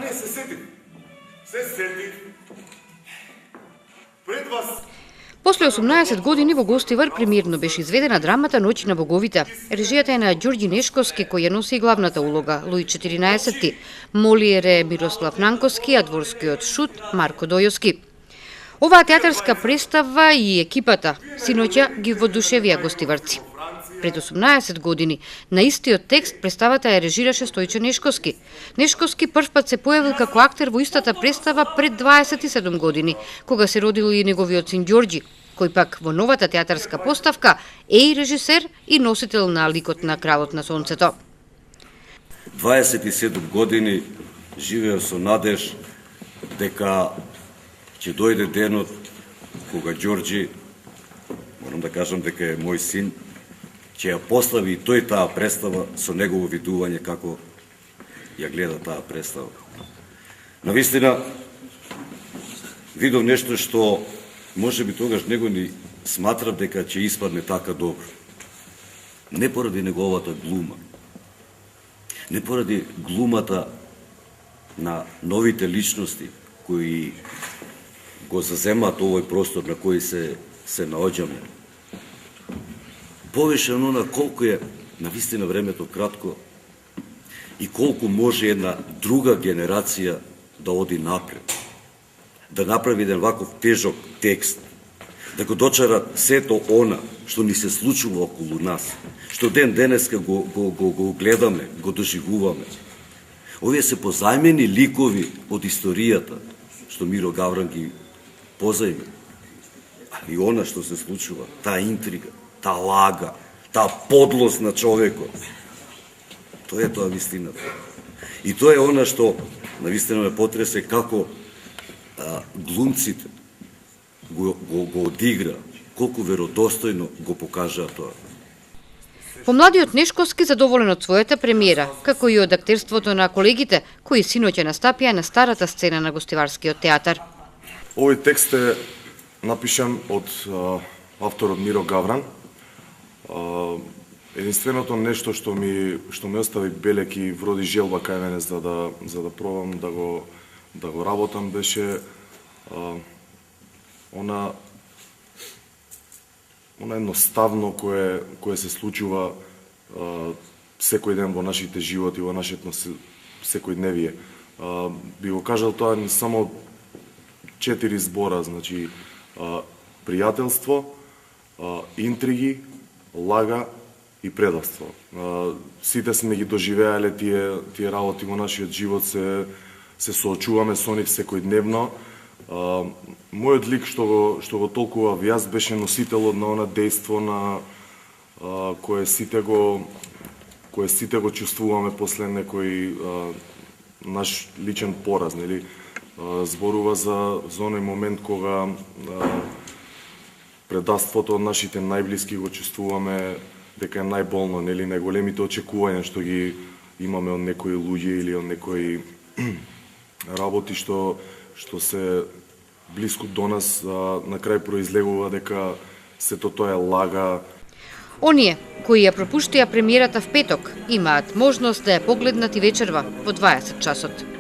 Ајде се сетив. Се сетив. Пред вас После 18 години во Гостивар премиерно беше изведена драмата Ноќ на боговите. Режијата е на Ѓорѓи Нешковски, кој ја носи главната улога, Луј 14, Молиер е Мирослав Нанковски, а дворскиот Шут Марко Дојовски. Оваа театарска представа и екипата синоќа ги воодушевија гостиварци. Пред 18 години на истиот текст представата ја режираше Стојче Нешковски. Нешковски првпат се појавил како актер во истата представа пред 27 години, кога се родил и неговиот син Ѓорѓи, кој пак во новата театарска поставка е и режисер и носител на ликот на Кралот на сонцето. 27 години живеев со надеж дека ќе дојде денот кога Ѓорѓи, морам да кажам дека е мој син, ќе ја постави и тој таа представа со негово видување како ја гледа таа представа. Навистина, видов нешто што може би тогаш него ни сматрав дека ќе испадне така добро. Не поради неговата глума, не поради глумата на новите личности кои го заземаат овој простор на кој се наоѓаме. Повеќе на колку е навистина времето кратко и колку може една друга генерација да оди напред, да направи еден ваков тежок текст, да го дочара сето она што ни се случува околу нас, што ден денеска го гледаме, го доживуваме. Овие се позајмени ликови од историјата што Миро Гавран ги позајме. И она што се случува, таа интрига, таа лага, таа подлост на човекот. Тоа е тоа вистината. И тоа е она што навистина ме потресе како глумците го одигра, колку веродостојно го покажаа тоа. Помладиот Нешковски задоволен од својата премиера, како и од актерството на колегите, кои синоќа настапија на старата сцена на Гостиварскиот театар. Овој текст е напишан од авторот Миро Гавран. Единственото нешто што ми остави белек и вроди желба кај мене за да пробам да го работам беше она едноставно кое се случува секој ден во нашите животи, во нашето секојдневие. Би го кажал тоа не само 4 збора, значи пријателство, интриги, лага и предавство. Сите сме ги доживеале тие работи во нашиот живот, се соочуваме со нив секојдневно. Мојот лик што го толкував јас беше носителот на она дејство на кое сите го чувствуваме после некој наш личен пораз, нели? Зборува за оној момент кога предавството од нашите најблиски го чувствуваме дека е најболно, нели, најголемите очекувања што ги имаме од некои луѓе или од некои работи што се блиску до нас, на крај произлегува дека сето тоа е лага. Оние кои ја пропуштија премиерата в петок имаат можност да ја погледнат и вечерва во 20 часот.